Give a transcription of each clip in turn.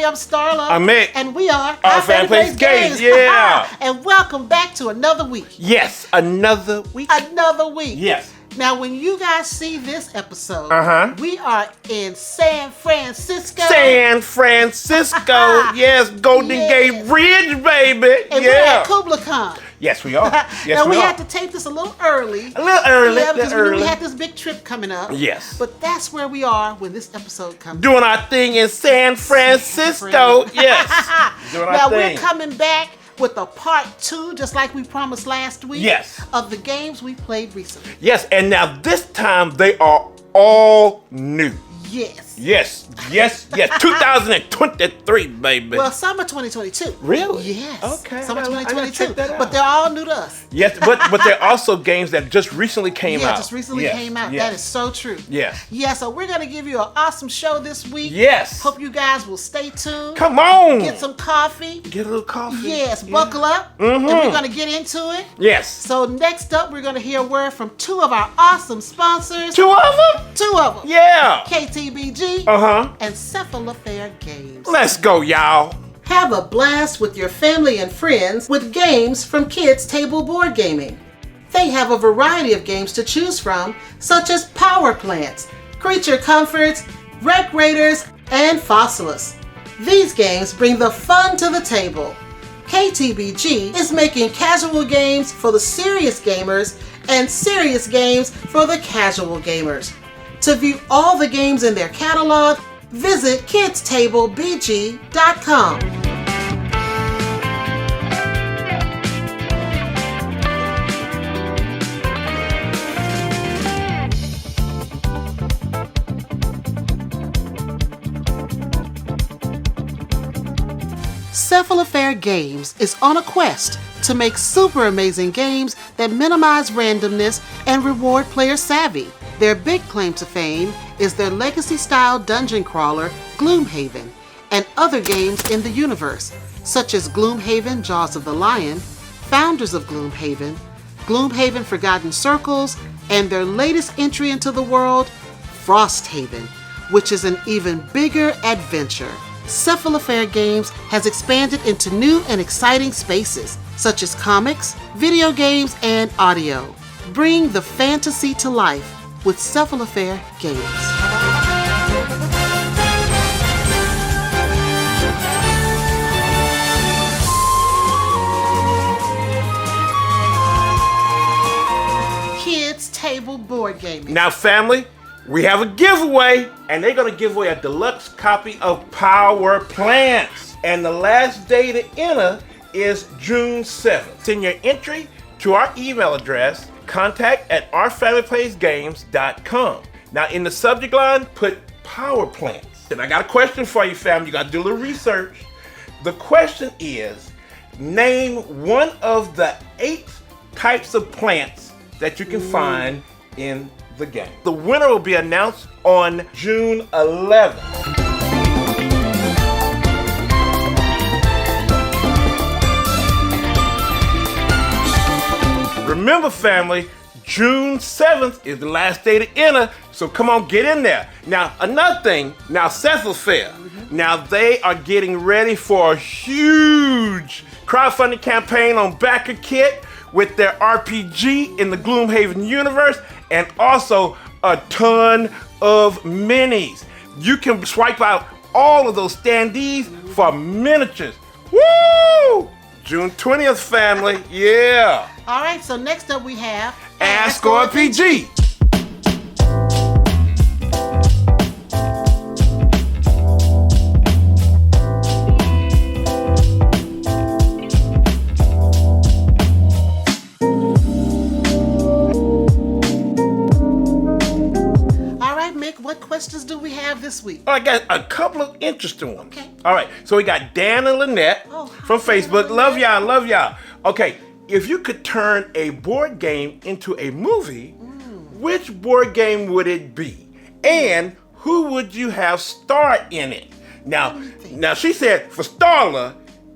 everybody. I'm Starla. I'm Mik. And we are Our Family Plays Games. Yeah. And welcome back to another week. Yes, another week. Another week. Yes. Now, when you guys see this episode, we are in San Francisco. San Francisco. Yes, Golden Gate Bridge, baby. And we're at Kubla Khan. Yes, we are. Yes, now, we are. had to tape this a little early. Yeah, because we had this big trip coming up. Yes. But that's where we are when this episode comes Doing our thing in San Francisco. Yes. Doing our now, thing. we're coming back with a part 2, just like we promised last week. Yes. Of the games we played recently. Yes, and now this time they are all new. Yes. Yes. 2023, baby. Well, summer 2022. Really? Yes. Okay. Summer I gotta 2022. check that out. But they're all new to us. Yes, but they're also games that just recently came out. Yeah, just recently came out. Yes. That is so true. Yes. Yeah, so we're going to give you an awesome show this week. Yes. Hope you guys will stay tuned. Come on. Get some coffee. Get a little coffee. Yes, buckle up. And we're going to get into it. Yes. So next up, we're going to hear a word from 2 of our awesome sponsors. 2 of them? 2 of them. Yeah. KTBG and Cephalofair Games. Let's go, y'all. Have a blast with your family and friends with games from Kids Table Board Gaming. They have a variety of games to choose from, such as Power Plants, Creature Comforts, Wreck Raiders, and Fossilis. These games bring the fun to the table. KTBG is making casual games for the serious gamers and serious games for the casual gamers. To view all the games in their catalog, visit kidstablebg.com. Cephalofair Games is on a quest to make super amazing games that minimize randomness and reward player savvy. Their big claim to fame is their legacy-style dungeon crawler, Gloomhaven, and other games in the universe, such as Gloomhaven Jaws of the Lion, Founders of Gloomhaven, Gloomhaven Forgotten Circles, and their latest entry into the world, Frosthaven, which is an even bigger adventure. Cephalofair Games has expanded into new and exciting spaces, such as comics, video games, and audio. Bring the fantasy to life with Cephalofair Games. Kids Table Board Gaming. Now, family, we have a giveaway, and they're going to give away a deluxe copy of Power Plants. And the last day to enter is June 7th. Send your entry to our email address, contact@ourfamilyplaysgames.com. Now, in the subject line, put Power Plants. And I got a question for you, fam. You got to do a little research. The question is, name one of the 8 types of plants that you can find in the game. The winner will be announced on June 11th. Remember, family, June 7th is the last day to enter, so come on, get in there. Now, another thing, now Cephalofair, now they are getting ready for a huge crowdfunding campaign on BackerKit with their RPG in the Gloomhaven universe, and also a ton of minis. You can swipe out all of those standees for miniatures. Woo! June 20th, family. Yeah. All right, so next up we have Ask OFPG. What questions do we have this week? I got a couple of interesting ones. Okay. All right. So we got Dan and Lynette from Facebook. Love y'all. Love y'all. Okay. If you could turn a board game into a movie, which board game would it be? And who would you have star in it? Now she said for Starla,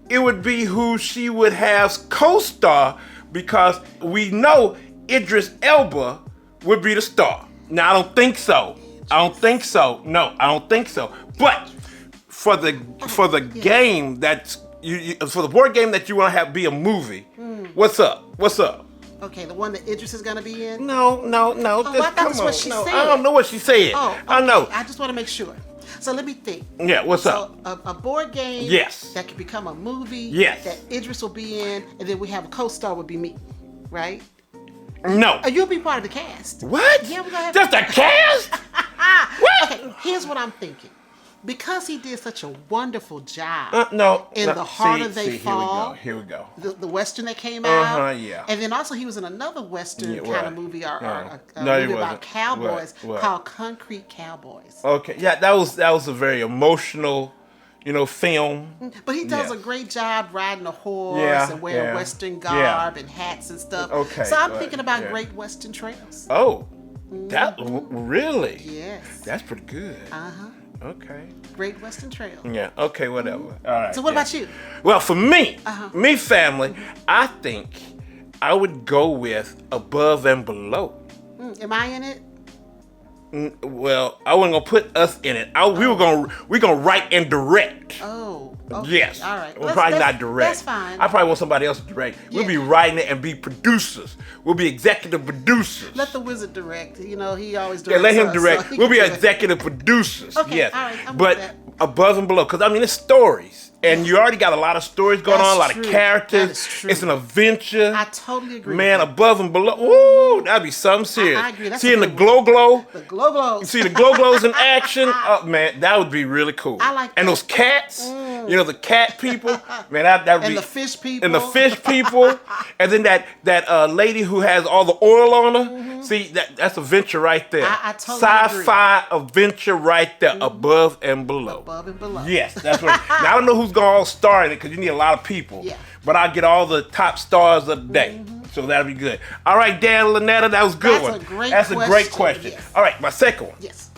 it would be who she would have co-star, because we know Idris Elba would be the star. Now, I don't think so. No, I don't think so. But for the game that's for the board game that you want to have be a movie. What's up? What's up? Okay, the one that Idris is gonna be in. No. Oh, I thought that's what she said. I don't know what she said. Oh, okay. I know. I just want to make sure. So let me think. Yeah, what's up? So a board game. Yes. That could become a movie. Yes. That Idris will be in, and then we have a co-star would be me, right? No. Or you'll be part of the cast. What? Yeah, we're gonna have just a cast? What? Okay, here's what I'm thinking. Because he did such a wonderful job in The Harder They Fall. Here we go. The Western that came out. Yeah. And then also he was in another Western kind of movie or a No, movie about cowboys What? called Concrete Cowboys. Okay, yeah, that was a very emotional, film. But he does a great job riding a horse and wearing Western garb and hats and stuff. Okay. So I'm thinking about Great Western Trails. Oh, that really? Yes. That's pretty good. Uh-huh. Okay. Great Western Trail. Yeah. Okay. Whatever. All right. So what about you? Well, for me, family, I think I would go with Above and Below. Am I in it? Well, I wasn't gonna put us in it. We're gonna write and direct. Oh. Okay. Yes. All right. We're probably not direct. That's fine. I probably want somebody else to direct. We'll be writing it and be producers. We'll be executive producers. Let the wizard direct. He always directs. Yeah, let him us, direct. so we'll be executive producers. Okay. Yes. All right. I'm but with that. Above and Below, because it's stories. And you already got a lot of stories going on, a lot of characters. That is true. It's an adventure. I totally agree. Man, Above and Below. Ooh, that'd be something serious. I agree. That's Seeing the a good one. glow. The glow. See the glows in action. Oh man, that would be really cool. I like that. And those cats, the cat people. Man, that would be. And the fish people. And the fish people. And then that lady who has all the oil on her. See, that's adventure right there. I totally Sci-fi adventure right there. Above and Below. Above and Below. Yes, that's right. Now I don't know who's gonna all star in it because you need a lot of people. Yeah. But I'll get all the top stars of the day. So that'll be good. All right, Dan Lynetta, that was a good one. That's a great question. Yes. All right, my second one. Yes.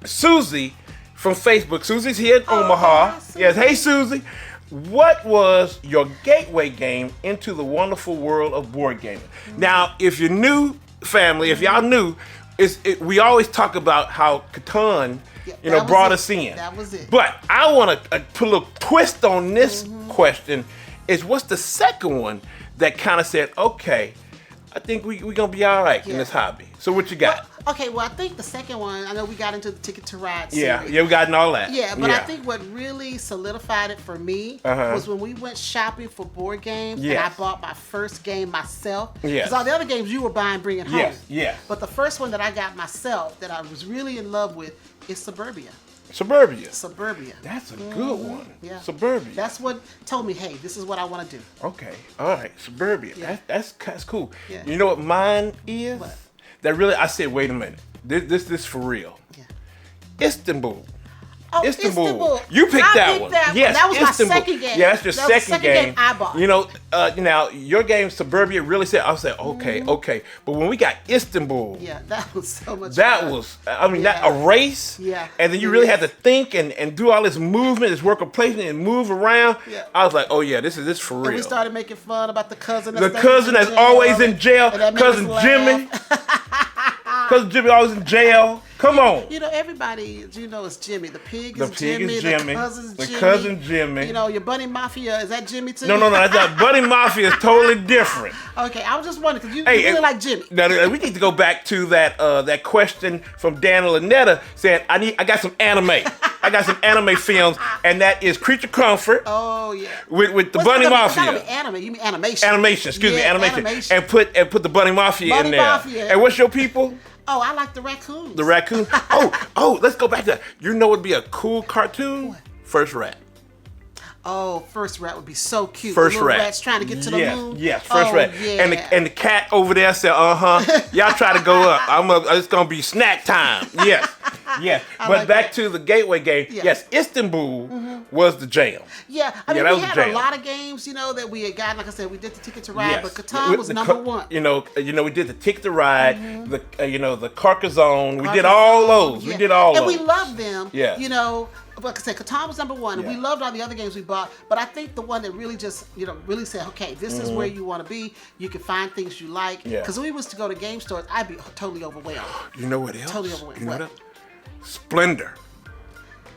Susie from Facebook. Susie's here in Omaha. Hi, Susie. Yes, hey Susie. What was your gateway game into the wonderful world of board gaming? Now, if you're new, family, if y'all new, we always talk about how Catan, brought us in. That was it. But I want to put a little twist on this question. Is what's the second one that kind of said, okay, I think we're going to be all right in this hobby. So what you got? Well, I think the second one, I know we got into the Ticket to Ride series. Yeah, we got all that. Yeah, but I think what really solidified it for me was when we went shopping for board games and I bought my first game myself. Because all the other games you were buying, bringing home. Yes. But the first one that I got myself that I was really in love with is Suburbia. Suburbia. That's a good one. Yeah. Suburbia. That's what told me, hey, this is what I want to do. Okay. All right. Suburbia. Yeah. That's cool. Yeah. You know what mine is? What? That really, I said, wait a minute. This for real. Yeah. Istanbul. Oh, Istanbul. You picked that one. Yes, that was Istanbul. my second game. Yeah, that's your second game. I bought. Now your game Suburbia really said. I said, okay. But when we got Istanbul, that was so much. That fun. was, that a race. Yeah. And then you really had to think and do all this movement, this worker placement, and move around. Yeah. I was like, oh yeah, this is for real. And we started making fun about the cousin. The cousin that's always in jail. Cousin Jimmy. Cousin Jimmy always in jail. Come on. Everybody, is Jimmy. The pig is Jimmy. The cousin's Jimmy. The cousin Jimmy. Your Bunny Mafia, is that Jimmy too? No. That's not. Bunny Mafia is totally different. Okay, I was just wondering because you really like Jimmy. Now, we need to go back to that question from Dan Lynetta saying, I got some anime. I got some anime films, and that is Creature Comfort. Oh yeah. With the Bunny Mafia. Gotta be anime. You mean animation? Animation. Excuse me, animation. And put the Bunny Mafia in there. Mafia. And what's your people? Oh, I like the raccoons. The raccoon. Oh, let's go back to that. You know what'd be a cool cartoon? What? First Rat. Oh, First Rat would be so cute. First the little Rat. Rat's trying to get to the moon. Yes, First Rat. Yeah. And the cat over there said, y'all try to go up. It's gonna be snack time. Yes. But like back that. to the gateway game. Yeah. Yes, Istanbul was the jam. Yeah, I mean, that we was had jam. a lot of games, that we had gotten. Like I said, we did the Ticket to Ride, Yes. but Catan was number one. We did the Ticket to Ride, the Carcassonne. We did all those. Yeah. We did all and those. we loved them. Yeah. Like I said, Catan was number one, and we loved all the other games we bought. But I think the one that really just, really said, okay, this is where you want to be. You can find things you like. Yeah. Because when we was to go to game stores, I'd be totally overwhelmed. You know what else? Totally overwhelmed. You know What? what? Splendor.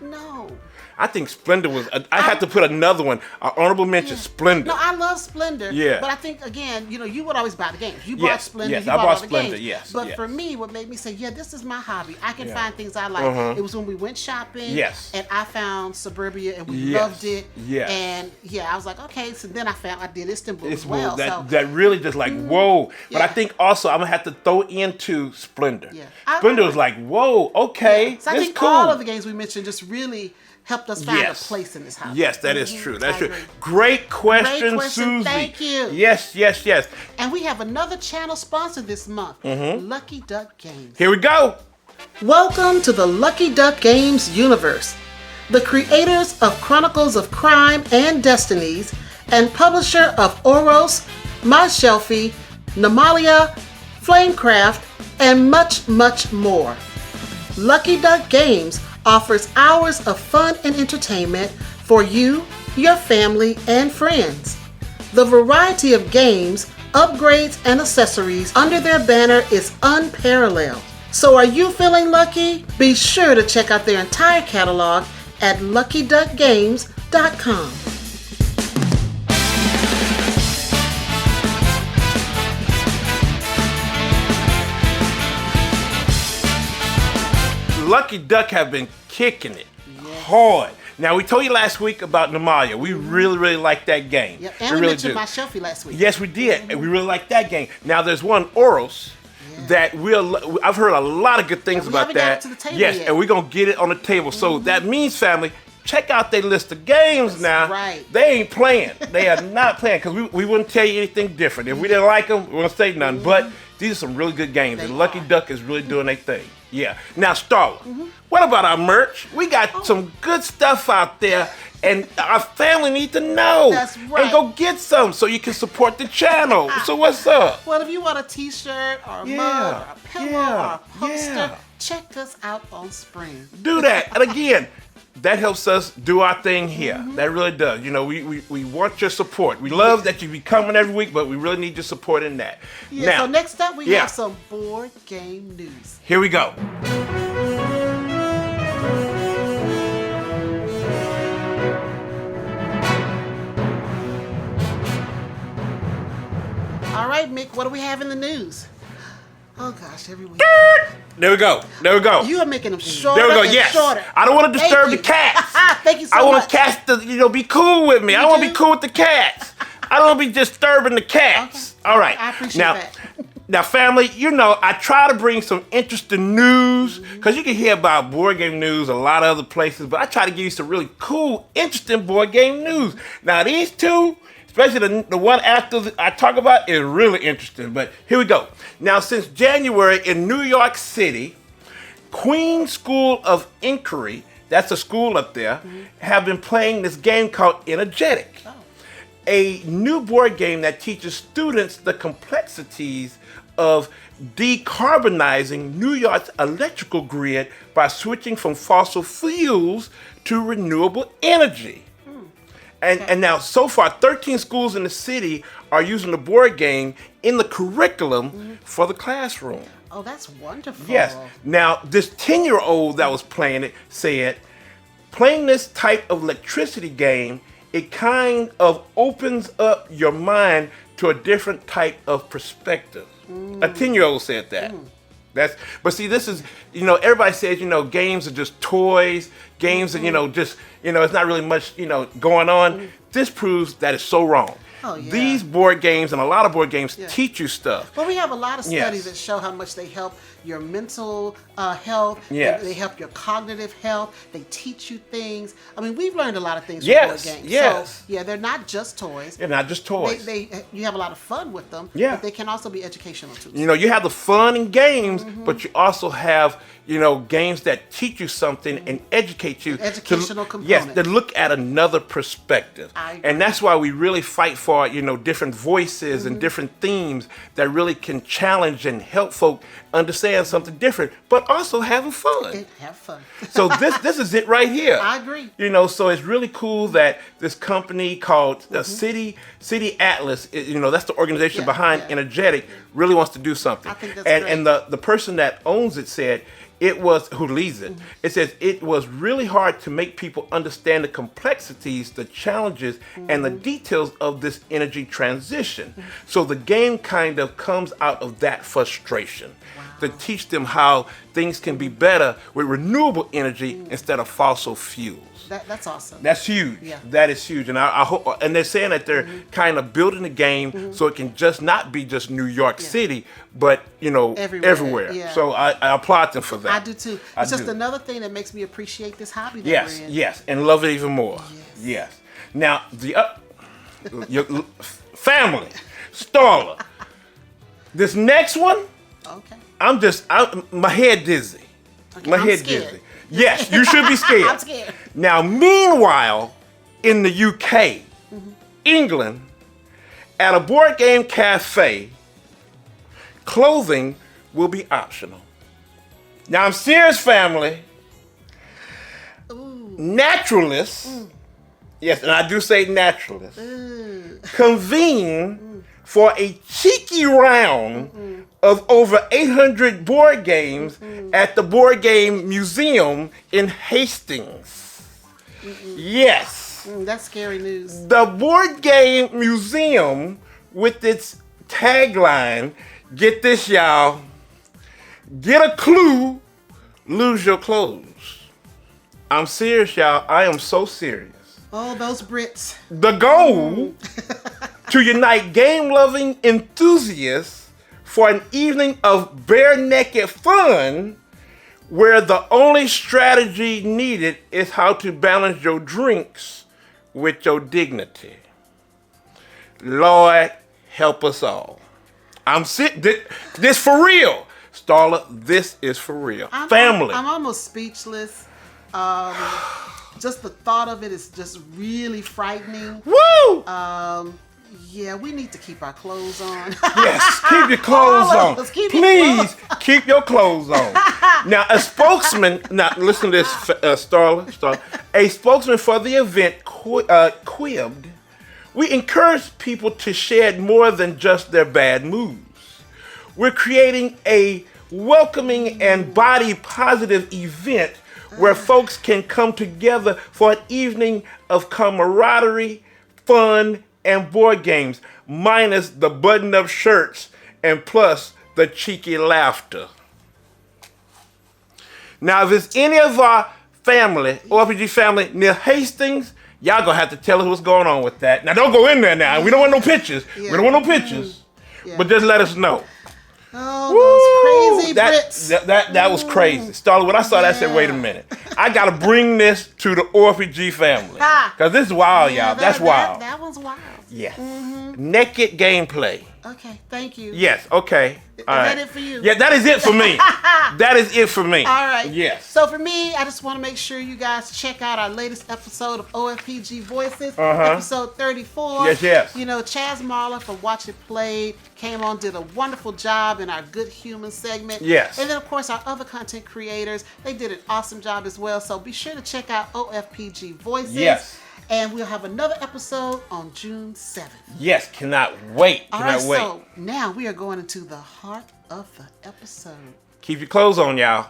No. I think Splendor was. I had to put another one. Honorable mention, Splendor. No, I love Splendor. Yeah. But I think again, you would always buy the games. You bought Yes, Splendor. yes, You I bought bought all the Splendor, games. yes, But yes. for me, what made me say, yeah, this is my hobby. I can find things I like. It was when we went shopping. Yes. And I found Suburbia and we Yes, loved it. yes. And yeah, I was like, okay. So then I did Istanbul as well. That really just like whoa. But I think also I'm gonna have to throw into Splendor. Yeah. Splendor was like whoa, okay, So I this think cool. all of the games we mentioned just really helped us find a place in this house. Yes, that is true. That's I true. agree. Great question, Susie. Thank you. Yes. And we have another channel sponsor this month, Lucky Duck Games. Here we go. Welcome to the Lucky Duck Games universe. The creators of Chronicles of Crime and Destinies and publisher of Oros, My Shelfie, Namalia, Flamecraft, and much, much more. Lucky Duck Games offers hours of fun and entertainment for you, your family, and friends. The variety of games, upgrades, and accessories under their banner is unparalleled. So are you feeling lucky? Be sure to check out their entire catalog at luckyduckgames.com. Lucky Duck have been kicking it hard. Now, we told you last week about Namalia. We really, really like that game. Yeah, and we really mentioned My Shelfie last week. Yes, we did. And we really like that game. Now, there's one, Oros, that I've heard a lot of good things about haven't that. got it to the table yes, yet. and we're going to get it on the table. So that means, family, check out their list of games now. right. They ain't playing. They are not playing because we wouldn't tell you anything different. If we didn't like them, we wouldn't say nothing. But these are some really good games, and Lucky Duck is really doing their thing. Yeah. Now, Starla, what about our merch? We got some good stuff out there, and our family need to know. That's right. And go get some so you can support the channel. So what's up? Well, if you want a t-shirt or a mug or a pillow or a poster, check us out on Spring. Do that. And again, that helps us do our thing here. That really does. You know, we want your support. We love that you be coming every week, but we really need your support in that. Yeah, Now, so next up we have some board game news. here we go. All right, Mick, what do we have in the news? Oh gosh, every week. There we go. There we go. You are making them shorter There we go. and Yes. shorter. I don't want to disturb the Thank you. cats. Thank you so I much. want cats to, be cool with me. I want to do? be cool with the cats. I don't want to be disturbing the cats. Okay. All right. I appreciate now, that. Now, family, I try to bring some interesting news because you can hear about board game news a lot of other places, but I try to give you some really cool, interesting board game news. Now, these two, especially the one after I talk about, is really interesting. But here we go. Now, since January in New York City, Queen School of Inquiry, that's a school up there, have been playing this game called Energetic. A new board game that teaches students the complexities of decarbonizing New York's electrical grid by switching from fossil fuels to renewable energy. And now, so far, 13 schools in the city are using the board game in the curriculum for the classroom. Oh, that's wonderful. Yes. Now, this 10-year-old that was playing it said, playing this type of electricity game, it kind of opens up your mind to a different type of perspective. A 10-year-old said that. But see, this is, everybody says, games are just toys, games are, just, it's not really much, going on. This proves that it's so wrong. Oh, yeah. These board games and a lot of board games teach you stuff. Well, we have a lot of studies Yes. that show how much they help your mental health. Yes. They help your cognitive health. They teach you things. I mean, we've learned a lot of things Yes, from board games. yes. So, they're not just toys. They're not just toys. You have a lot of fun with them. Yeah. But they can also be educational too. You have the fun in games, but you also have, games that teach you something and educate you. Educational Yes, component. to look at another perspective. I agree. And that's why we really fight for, different voices and different themes that really can challenge and help folk understand something different, but also having fun. Have fun. So this is it right here. I agree. So it's really cool that this company called City Atlas, that's the organization behind Energetic, really wants to do something. I think that's and great. And the person that owns it said, it was, who leads it, it says it was really hard to make people understand the complexities, the challenges, and the details of this energy transition. So the game kind of comes out of that frustration to teach them how things can be better with renewable energy instead of fossil fuels. That's awesome. That's huge. Yeah. That is huge, and I hope. And they're saying that they're kind of building the game so it can just not be just New York City, but everywhere. Yeah. So I applaud them for that. I do too. It's just another thing that makes me appreciate this hobby that Yes, we're in. yes, and love it even more. Yes. Now the your family, Starla. This next one, Okay. my head dizzy. Okay, My I'm head scared. dizzy. Yes, you should be scared. I'm scared. Now, meanwhile, in the UK, England, at a board game cafe, clothing will be optional. Now, I'm serious, family. Ooh. Naturalists, yes, and I do say naturalists, convene for a cheeky round of over 800 board games at the Board Game Museum in Hastings. Yes. That's scary news. The Board Game Museum, with its tagline, get this, y'all, get a clue, lose your clothes. I'm serious, y'all. I am so serious. Oh, those Brits. The goal to unite game-loving enthusiasts for an evening of bare-naked fun where the only strategy needed is how to balance your drinks with your dignity. Lord, help us all. I'm sick. This for real. Starla, this is for real. Family. I'm almost speechless. Just the thought of it is just really frightening. Woo! Yeah, we need to keep our clothes on. Yes, keep your clothes on. Please keep your clothes on. Now, a spokesman, now listen to this, Starla. A spokesman for the event quibbed, we encourage people to shed more than just their bad moods. We're creating a welcoming and body positive event where folks can come together for an evening of camaraderie, fun, and board games, minus the button-up shirts and plus the cheeky laughter. Now, if it's any of our family, OFPG family near Hastings, y'all gonna have to tell us what's going on with that. Now, don't go in there now. We don't want no pictures. Yeah. We don't want no pictures. Yeah. But just let us know. Oh, those crazy Brits. That was crazy. Starla, when I saw that, I said, wait a minute. I got to bring this to the OFPG family. Because this is wild, y'all. That's wild. That one's wild. Yes. Naked gameplay. Okay, thank you. Yes, okay. All right. Is that it for you? Yeah, that is it for me. That is it for me. All right. Yes. So for me, I just want to make sure you guys check out our latest episode of OFPG Voices, episode 34. Yes, yes. You know, Chaz Marler from Watch It Played came on, did a wonderful job in our Good Human segment. Yes. And then, of course, our other content creators, they did an awesome job as well. So be sure to check out OFPG Voices. Yes. And we'll have another episode on June 7th. Yes, cannot wait. Cannot wait. So now we are going into the heart of the episode. Keep your clothes on, y'all.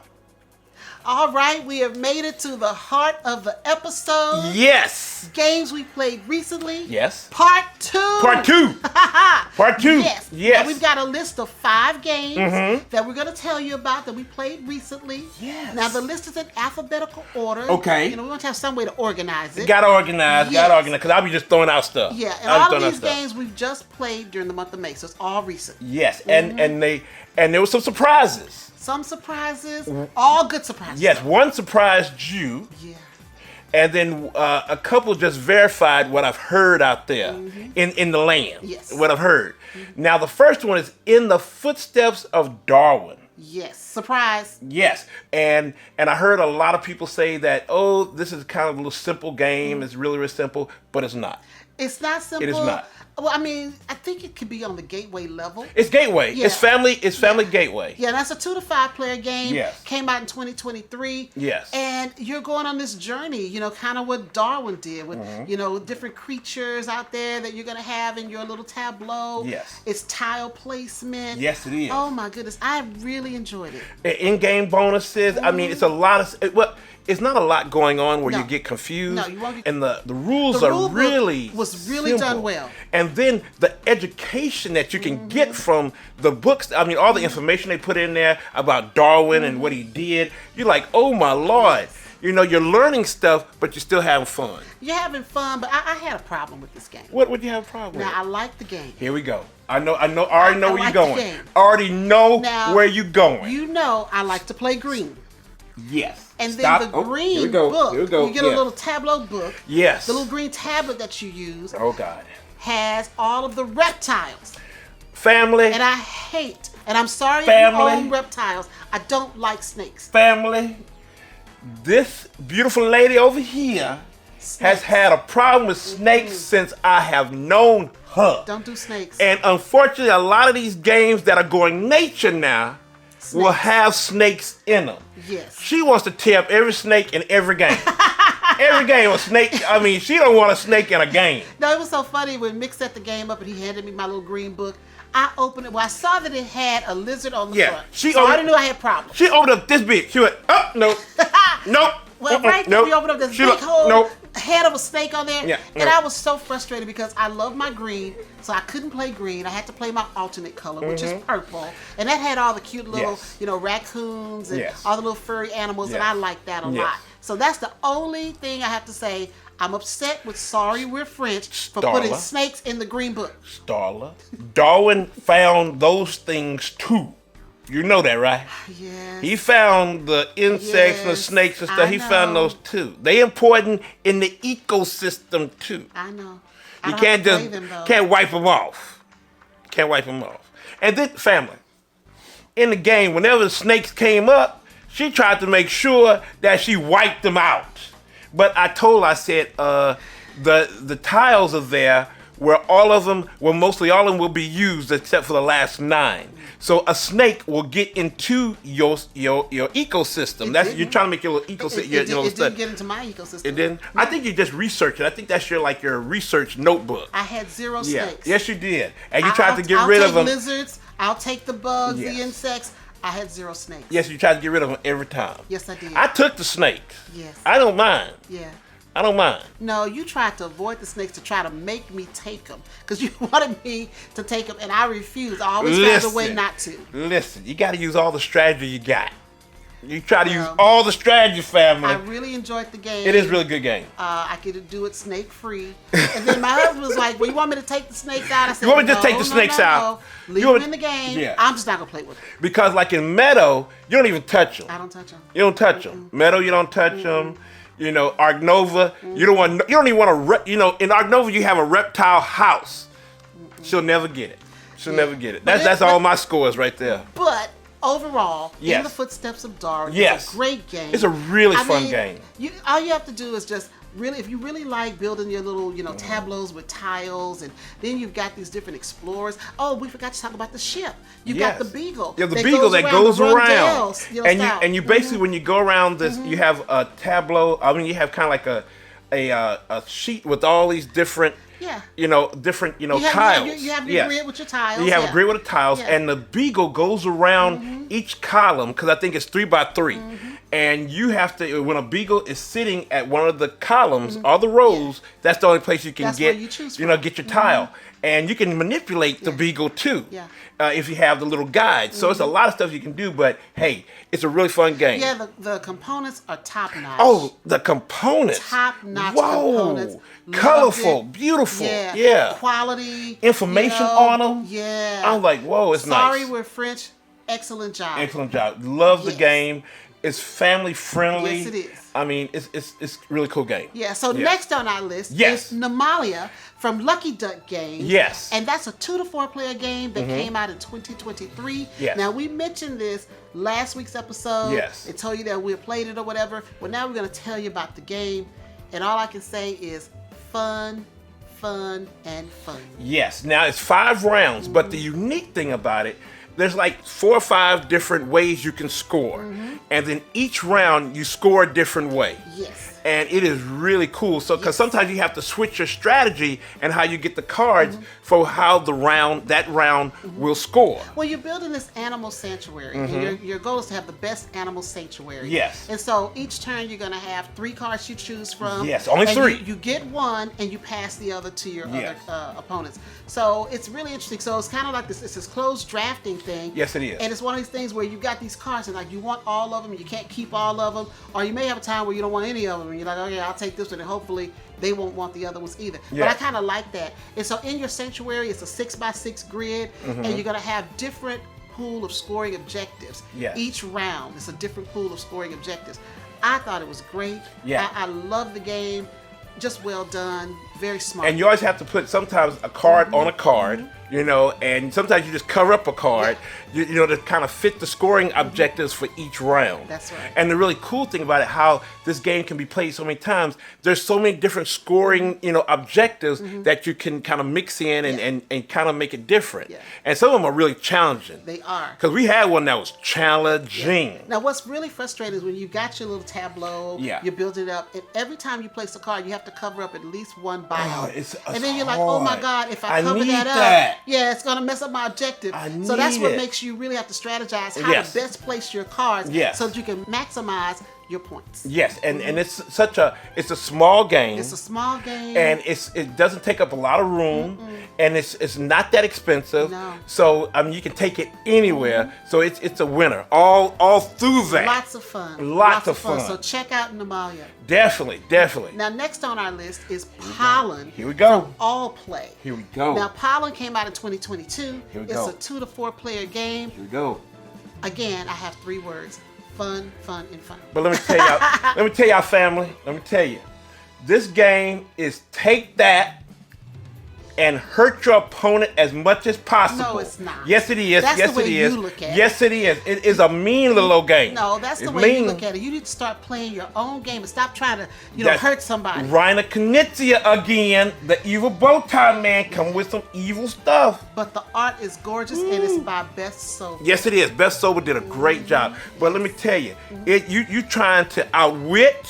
All right, we have made it to the heart of the episode. Yes. Games we played recently. Yes. Part 2. Part 2. Part 2. Yes. Yes. And we've got a list of 5 games that we're going to tell you about that we played recently. Yes. Now, the list is in alphabetical order. Okay. You know, we want to have some way to organize it. Gotta organize, Yes. because I'll be just throwing out stuff. Yeah, and all of these games we've just played during the month of May, so it's all recent. Yes, and there were some surprises. Some surprises, all good surprises. Yes, one surprised you. Yeah. And then a couple just verified what I've heard out there in the land. Yes. What I've heard. Now, the first one is In the Footsteps of Darwin. Yes. Surprise. Yes. And I heard a lot of people say that, oh, this is kind of a little simple game. It's really, really simple, but it's not. It's not simple. It is not. Well, I mean, I think it could be on the gateway level. It's gateway. Yeah. It's family. It's family gateway. Yeah, that's a 2 to 5 player game. Yes. Came out in 2023. Yes. And you're going on this journey, kind of what Darwin did with, different creatures out there that you're going to have in your little tableau. Yes. It's tile placement. Yes, it is. Oh my goodness, I really enjoyed it. In-game bonuses. I mean, it's a lot of. It's not a lot going on where No. you get confused. No, you won't get. And the rules The are rule book really was really simple. done well. And then the education that you can get from the books. I mean, all the information they put in there about Darwin and what he did. You're like, oh my Lord. You're learning stuff, but you're still having fun. You're having fun, but I had a problem with this game. What would you have a problem with? Now, I like the game. Here we go. I already know where like you're the going. game. Already know Now, where you're going. You know I like to play green. Yes. And Stop. then the green here we go. book, Here we go. you get a little tableau book. Yes. The little green tablet that you use Oh God. has all of the reptiles. Family. And I hate, and I'm sorry Family. if you own reptiles, I don't like snakes. Family. This beautiful lady over here has had a problem with snakes since I have known her. Don't do snakes. And unfortunately, a lot of these games that are going nature now will have snakes in them. Yes. She wants to tear up every snake in every game. Every game a snake. I mean, she don't want a snake in a game. No, it was so funny when Mik set the game up and he handed me my little green book. I opened it. Well, I saw that it had a lizard on the front. So I already knew I had problems. She opened up this big. She went, oh, no. Nope. Well, right there, we opened up this big whole head of a snake on there. Yeah, and I was so frustrated because I love my green, so I couldn't play green. I had to play my alternate color, which is purple. And that had all the cute little, raccoons and all the little furry animals, and I like that a lot. So that's the only thing I have to say. I'm upset with Sorry We're French for putting snakes in the green book. Starla. Darwin found those things too. You know that, right? Yes. He found the insects and the snakes and stuff. He found those too. They important in the ecosystem too. I know. You can't just can't wipe them off. Can't wipe them off. And then family. In the game, whenever the snakes came up, she tried to make sure that she wiped them out. But I said, the tiles are there where mostly all of them will be used except for the last 9. So a snake will get into your ecosystem. You're trying to make your little ecosystem. It didn't get into my ecosystem. It didn't? No. I think you just researched it. I think that's your research notebook. I had 0 snakes. Yes, you did. And you tried to get rid of them. I'll take lizards. I'll take the bugs, the insects. I had 0 snakes. Yes, you tried to get rid of them every time. Yes, I did. I took the snakes. Yes. I don't mind. Yeah. I don't mind. No, you tried to avoid the snakes to try to make me take them because you wanted me to take them, and I refused. I always found a way not to. Listen, you got to use all the strategy you got. You try to use all the strategy, family. I really enjoyed the game. It is a really good game. I could do it snake free. And then my husband was like, well, you want me to take the snakes out? I said, you want me to just take the snakes out? Leave them in the game. Yeah. I'm just not going to play with them. Because like in Meadow, you don't even touch them. I don't touch them. You don't touch them. Meadow, you don't touch them. Ark Nova, you don't even want to, in Ark Nova, you have a reptile house. She'll never get it. She'll never get it. That's all my scores right there. But overall, In the Footsteps of Darwin, it's a great game. It's a really fun game. All you have to do is just really, if you really like building your little, tableaus with tiles, and then you've got these different explorers. Oh, we forgot to talk about the ship. You got the Beagle. Yeah, the Beagle that goes around. And you basically, when you go around this, you have a tableau. I mean, you have kind of like a sheet with all these different. Different, tiles. You have your grid with your tiles. You have a grid with the tiles, and the Beagle goes around each column because I think it's 3 by 3. And you have to, when a Beagle is sitting at one of the columns or the rows, that's the only place you can get, get your tile. And you can manipulate the Beagle too, if you have the little guide. So it's a lot of stuff you can do, but hey, it's a really fun game. Yeah, the components are top notch. Oh, the components. Top notch components. Colorful, beautiful. Yeah. Quality. Information on them. Yeah. I'm like, whoa, it's nice. Sorry We're French. Excellent job. Excellent job. Love the game. It's family friendly. Yes, it is. I mean, it's a really cool game. Yeah. So next on our list is Namalia from Lucky Duck Games. Yes. And that's a 2 to 4 player game that came out in 2023. Yes. Now we mentioned this last week's episode. Yes. It told you that we had played it or whatever. Well, now we're going to tell you about the game, and all I can say is fun. fun and fun. Yes. Now it's 5 rounds, but the unique thing about it, there's like 4 or 5 different ways you can score. And then each round you score a different way. Yes. And it is really cool. So, because sometimes you have to switch your strategy and how you get the cards for how that round will score. Well, you're building this animal sanctuary, and your goal is to have the best animal sanctuary. Yes. And so each turn you're going to have 3 cards you choose from. Yes, only and 3. You get one, and you pass the other to your Yes. other opponents. So it's really interesting. So it's kind of like this closed drafting thing. Yes, it is. And it's one of these things where you've got these cards, and like you want all of them, you can't keep all of them, or you may have a time where you don't want any of them, and you're like, okay, I'll take this one, and hopefully they won't want the other ones either. But I kind of like that. And so in your sanctuary, it's a 6x6 grid, and you're going to have different pool of scoring objectives. Yes. Each round is a different pool of scoring objectives. I thought it was great. Yeah. I love the game. Just well done. Very smart. And you always have to put sometimes a card on a card, and sometimes you just cover up a card, to kind of fit the scoring objectives for each round. That's right. And the really cool thing about it, how this game can be played so many times, there's so many different scoring, objectives that you can kind of mix in and kind of make it different. Yeah. And some of them are really challenging. They are. Because we had one that was challenging. Now, what's really frustrating is when you got your little tableau, you build it up, and every time you place a card, you have to cover up at least one bio. And then you're like, oh my God, if I cover that up, it's going to mess up my objective. So that's what makes you really have to strategize how to best place your cards so that you can maximize your points. Yes, and it's a small game. It's a small game. And it doesn't take up a lot of room, and it's not that expensive. No. So you can take it anywhere. So it's a winner all through that. Lots of fun. Lots of fun. So check out Namalia. Definitely. Now next on our list is Pollen. Here we go. From All Play. Here we go. Now Pollen came out in 2022. Here we it's go. a 2 to 4 player game. Here we go. Again, I have 3 words. Fun, fun, and fun. But let me tell y'all, family. Let me tell you, this game is take that and hurt your opponent as much as possible. No, it's not. Yes, it is. That's yes, the way it is. you look at it. Yes, it is. It is a mean little old game. No, that's the way you look at it. You need to start playing your own game and stop trying to, hurt somebody. Rainer Knizia again, the evil bow tie man, come with some evil stuff. But the art is gorgeous and it's by Best Sober. Yes, it is. Best Sober did a great job. But let me tell you, you trying to outwit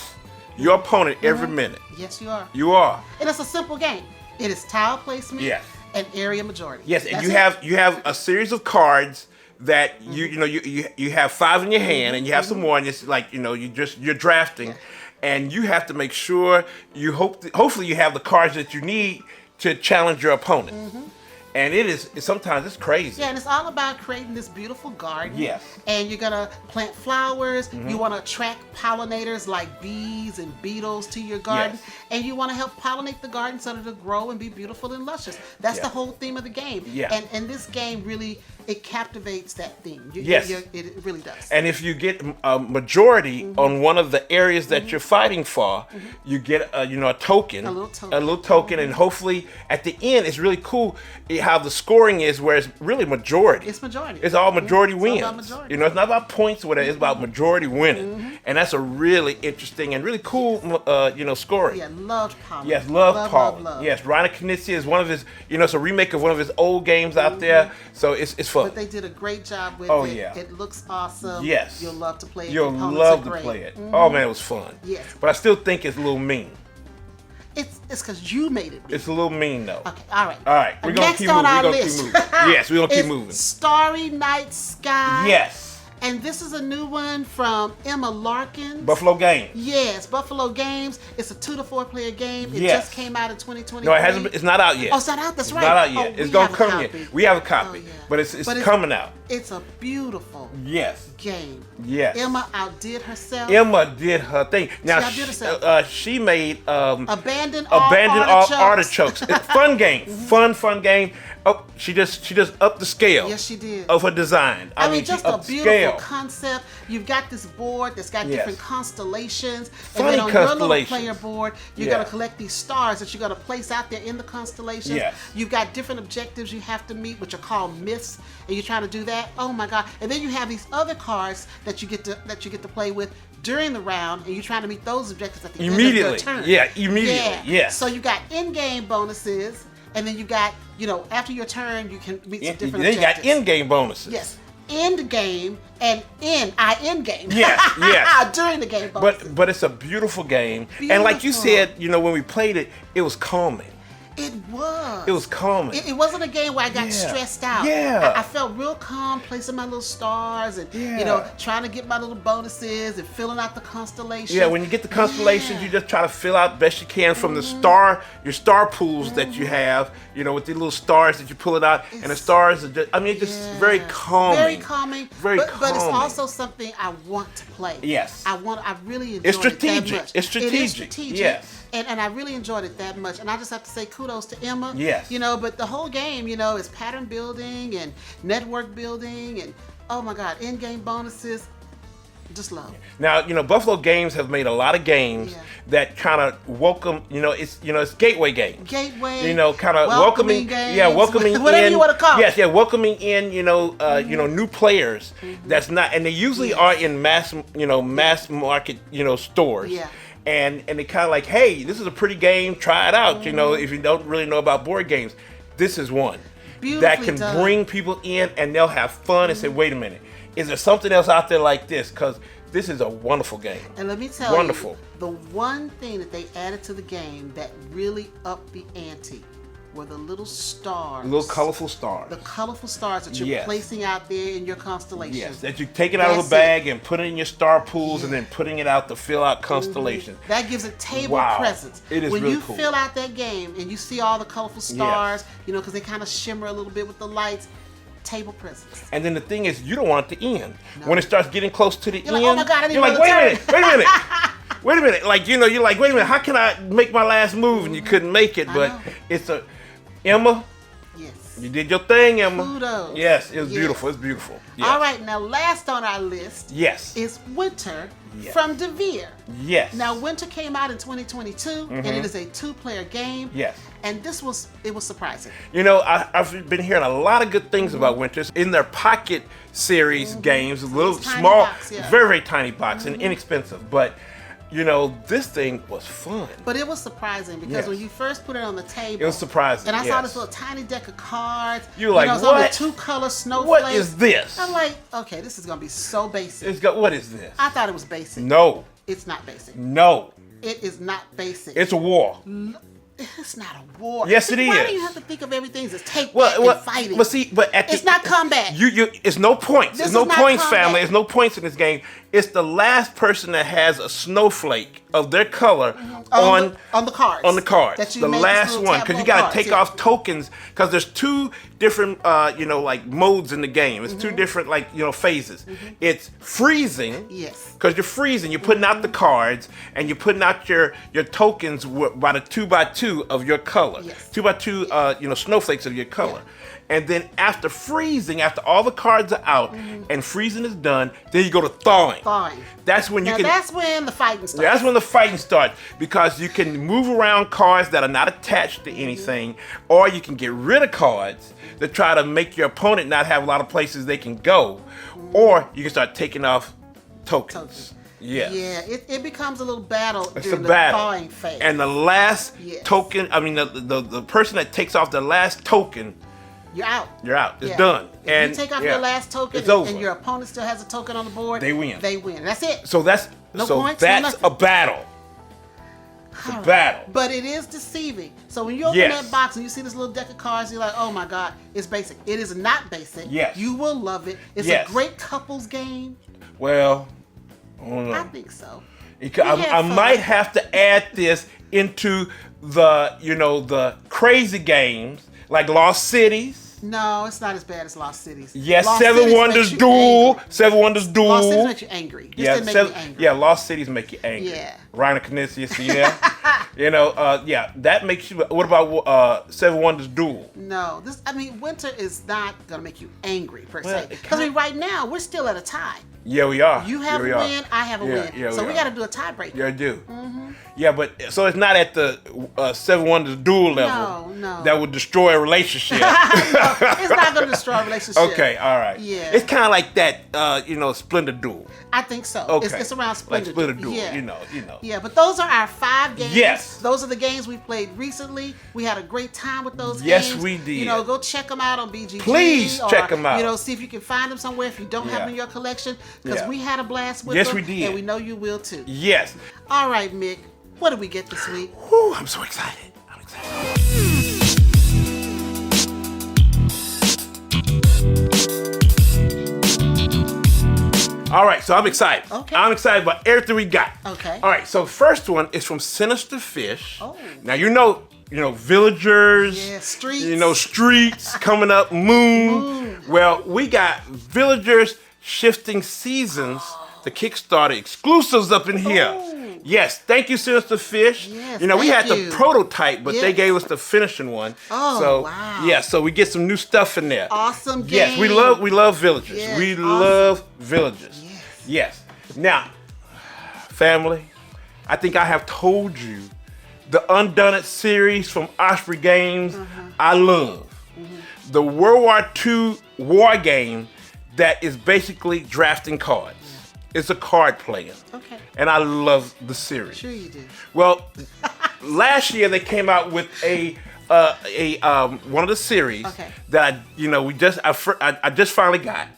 your opponent every minute. Yes, you are. You are. And it's a simple game. It is tile placement and area majority. Yes, and you have a series of cards that you have 5 in your hand, and you have some more, and it's like you're drafting, and you have to make sure hopefully you have the cards that you need to challenge your opponent. And sometimes it's crazy. Yeah, and it's all about creating this beautiful garden. Yes. And you're gonna plant flowers. You want to attract pollinators like bees and beetles to your garden. Yes. And you want to help pollinate the garden so that it'll grow and be beautiful and luscious. That's the whole theme of the game. Yeah. And this game really, it captivates that theme. Yes. It really does. And if you get a majority on one of the areas that you're fighting for, you get a token. A little token. A little token, and hopefully at the end, it's really cool how the scoring is, where it's really majority. It's majority. It's all majority wins. It's all about majority. It's not about points or whatever. It's about majority winning, and that's a really interesting and really cool, scoring. Yeah, loved Pollen. Yes, love Pollen. Love. Yes, Rainer Knizia is one of his. It's a remake of one of his old games out there, so it's fun. But they did a great job with Oh, it. yeah. It looks awesome. Yes. You'll love to play it. You'll The opponents love are to great. play it. Oh man, it was fun. Yes. But I still think it's a little mean. It's because you made it. It's a little mean though. Okay, all right. All right, we're gonna Next keep on moving. our We're gonna list. keep moving. Yes, we're gonna keep is moving. Starry Night Sky. Yes. And this is a new one from Emma Larkins. Buffalo Games. Yes, Buffalo Games. It's a 2 to 4 player game. It Yes. just came out in 2023. No, it hasn't. It's not out yet. Oh, it's not out. That's right. It's not out yet. Oh, It's we gonna have a come copy. yet. We have a copy, Oh, yeah. but it's But coming out. It's a beautiful Yes. game. Yes. Emma outdid herself. Emma did her thing. Now She outdid herself. she made Abandoned all artichokes. It's a fun game. Fun game. Oh, she just upped the scale. Yes, she did. Of her design. I mean, she just a upped the beautiful scale. concept. You've got this board that's got Yes. different constellations. Funny and then on your little constellations. player board, you're Yeah. going to collect these stars that you're going to place out there in the constellations. Yes. You've got different objectives you have to meet, which are called myths, and you're trying to do that. Oh my God. And then you have these other cards that you get to play with during the round, and you're trying to meet those objectives at the Immediately. end of your turn. Yeah, immediately. Yeah. So you got in-game bonuses, and then you got, after your turn, you can meet some different then objectives. you got in-game bonuses. Yes. End game and end game. Yes. During the game bonuses. But it's a beautiful game. And like you said, when we played it, it was calming. It was. It was calming. It wasn't a game where I got stressed out. Yeah. I felt real calm, placing my little stars and, trying to get my little bonuses and filling out the constellations. Yeah, when you get the constellations, you just try to fill out best you can from the your star pools that you have, with the little stars that you pull it out. And the stars are just, it's just very calming. Very calming. Very calming. But it's also something I want to play. Yes. I really enjoy it strategic. that much. It's strategic. It is strategic. Yes. And I really enjoyed it that much. And I just have to say kudos to Emma. Yes. But the whole game, is pattern building and network building and, oh my God, in-game bonuses. Just love. Now, Buffalo Games have made a lot of games that kind of welcome, it's gateway games. Gateway. Kind of welcoming games. Yeah, welcoming whatever in. you want to call it. Yes, yeah, welcoming in, new players. That's not, and they usually are in mass market, stores. Yeah. And they kind of like, hey, this is a pretty game. Try it out. If you don't really know about board games, this is one that can bring people in and they'll have fun and say, wait a minute, is there something else out there like this? Because this is a wonderful game. And let me tell you, the one thing that they added to the game that really upped the ante were the little stars. Little colorful stars. The colorful stars that you're placing out there in your constellations. Yes, that you take it out of the bag and put it in your star pools and then putting it out to fill out constellations. That gives it table presence. It is when really you cool. fill out that game and you see all the colorful stars, because they kind of shimmer a little bit with the lights. Table presence. And then the thing is, you don't want it to end. No. When it starts getting close to the end, like, oh my God, I need you're like, wait a minute. Wait a minute. Like, you're like, wait a minute, how can I make my last move? And you couldn't make it, but it's Emma. Yes. You did your thing, Emma. Kudos. Yes, it was beautiful. It's beautiful. Yes. All right, now last on our list is Winter from DeVere. Yes. Now, Winter came out in 2022, and it is a 2-player game. Yes. And it was surprising. I've been hearing a lot of good things about Winters in their Pocket series games, a little small, box, very, very tiny box and inexpensive. But, this thing was fun. But it was surprising because when you first put it on the table, it was surprising. And I saw this little tiny deck of cards. You're like, it's what? on the 2-color snowflakes. What is this? I'm like, okay, this is going to be so basic. What is this? I thought it was basic. No. It's not basic. No. It is not basic. It's a war. It's not a war. Yes, it is. Why do you have to think of everything as take and fighting? But see, it's not combat. It's no points. There's no points, family. There's no points in this game. It's the last person that has a snowflake of their color on the cards. On the cards. That you the last one, because you got to take off tokens. Because there's 2 different, modes in the game. It's 2 different, phases. It's freezing. Yes. Because you're freezing. You're putting out the cards, and you're putting out your tokens by the 2x2 of your color. Yes. 2x2, snowflakes of your color. Yeah. And then after freezing, after all the cards are out and freezing is done, then you go to thawing. That's when that's when the fighting starts. That's when the fighting starts, because you can move around cards that are not attached to anything, or you can get rid of cards to try to make your opponent not have a lot of places they can go, or you can start taking off tokens. Yes. Yeah, it becomes a little battle during the thawing phase. And the last token, the person that takes off the last token, you're out. You're out. It's done. If you take off your last token and your opponent still has a token on the board, they win. That's it. So that's points, that's a battle. It's a battle. But it is deceiving. So when you open that box and you see this little deck of cards, you're like, oh my God, it's basic. It is not basic. Yes. You will love it. It's a great couples game. Well, I don't know. I think so. I might have to add this into the crazy games like Lost Cities. No, it's not as bad as Lost Cities. Yes, Seven Wonders Duel. Seven Wonders Duel. Lost Cities makes you angry. This didn't make me angry. Yeah, Lost Cities make you angry. Yeah. Reiner Knizia, see that? That makes you. What about Seven Wonders Duel? No, Winter is not gonna make you angry per se. Because right now we're still at a tie. Yeah, we are. You have a win, I have a win. Yeah, so we got to do a tiebreaker. Yeah, I do. Yeah, but so it's not at the Seven Wonders Duel level. No. That would destroy a relationship. No, it's not going to strong relationship. Okay, all right. Yeah. It's kind of like that, Splendor Duel. I think so. Okay. It's around Splendor. Like Splendor Duel, Yeah. you know. Yeah, but those are our 5 games. Yes. Those are the games we played recently. We had a great time with those Yes, games. we did. Go check them out on BGG. Please check them out. See if you can find them somewhere if you don't have them in your collection. Because Yeah. we had a blast with Yes, them. we did. And we know you will too. Yes. All right, Mik. What did we get this week? Whew, I'm so excited. I'm excited. All right, so I'm excited. Okay. I'm excited about everything we got. Okay. All right, so first one is from Sinister Fish. Oh. Now villagers. Yeah, streets. Streets coming up, moon. Well, we got Villagers Shifting Seasons, the Kickstarter exclusives up in here. Oh. Yes, thank you, Sinister Fish. Yes, we thank had you. the prototype, but they Yes. gave us the finishing one. Oh, so, wow. Yeah, so we get some new stuff in there. Awesome game. Yes, we love Villagers. Yes, we awesome. love Villagers. Yes. Yes. Now, family, I think I have told you the Undone series from Osprey Games, I love. The World War II war game that is basically drafting cards. It's a card playing. Okay. And I love the series. Sure you do. Well, last year they came out with one of the series Okay. that I just finally got,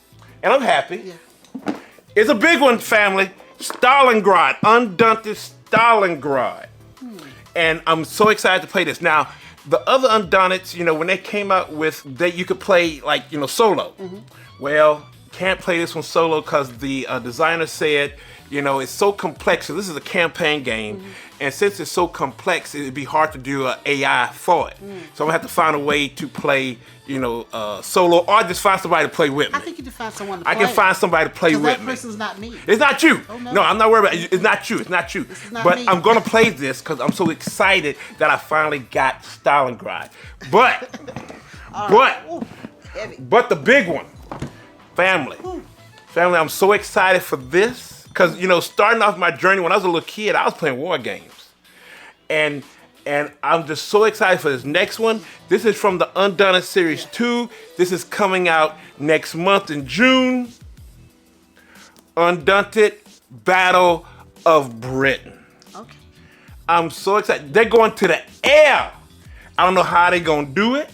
and I'm happy. Yeah. It's a big one, family. Stalingrad, Undaunted Stalingrad. And I'm so excited to play this. Now, the other Undaunted, when they came out with that you could play solo. Well, can't play this one solo because the designer said, it's so complex. So this is a campaign game. And since it's so complex, it'd be hard to do an AI for it. So I'm gonna have to find a way to play, solo, or just find somebody to play with me. I think you can find someone to play. I can find somebody to play with that me. person's not me. It's not you. Oh, no. No, I'm not worried about it. It's not you. It's not you. This is not but me. I'm gonna play this because I'm so excited that I finally got Stalingrad. But, Ooh, heavy. but the big one, family. Family, I'm so excited for this because starting off my journey when I was a little kid, I was playing war games, and I'm just so excited for this next one. This is from the Undone Series 2. This is coming out next month in June. Undaunted Battle of Britain. Okay. I'm so excited. They're going to the air. I don't know how they're going to do it.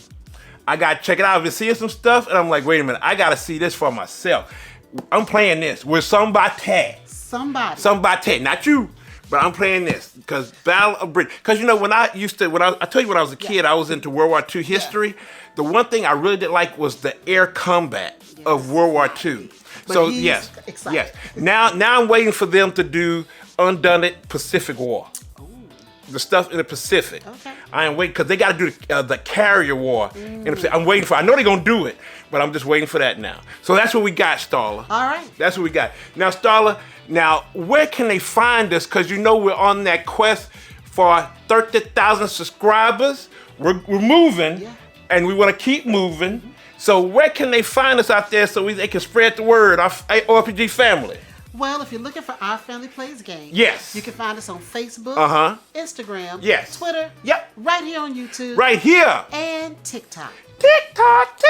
I got to check it out. I've been seeing some stuff, and I'm like, wait a minute. I got to see this for myself. I'm playing this with somebody. Somebody. Not you. But I'm playing this because Battle of Britain. Because when I told you when I was a kid, I was into World War II history. Yeah. The one thing I really didn't like was the air combat of World War II. But So he's yes. excited. Now I'm waiting for them to do Undone Pacific War. The stuff in the Pacific. Okay. I am waiting because they got to do the carrier war in the Pacific. I'm waiting for. I know they're gonna do it, but I'm just waiting for that now. So that's what we got, Starla. All right. That's what we got. Now, Starla. Now, where can they find us? Because we're on that quest for 30,000 subscribers. We're moving, and we want to keep moving. So where can they find us out there so they can spread the word, our OFPG family? Well, if you're looking for Our Family Plays Games, Yes. you can find us on Facebook, Instagram, Yes. Twitter, Yep. right here on YouTube, Right here. and TikTok. TikTok.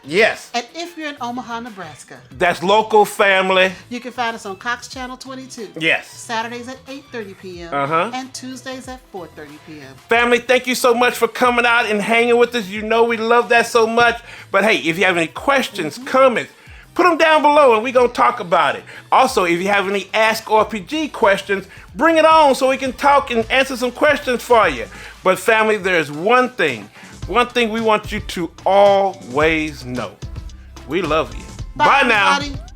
Yes. And if you're in Omaha, Nebraska, That's local family. you can find us on Cox Channel 22. Yes. Saturdays at 8:30 p.m. And Tuesdays at 4:30 p.m. Family, thank you so much for coming out and hanging with us. We love that so much. But hey, if you have any questions, comments, put them down below and we're going to talk about it. Also, if you have any Ask OFPG questions, bring it on so we can talk and answer some questions for you. But family, there's one thing we want you to always know. We love you. Bye now. Everybody.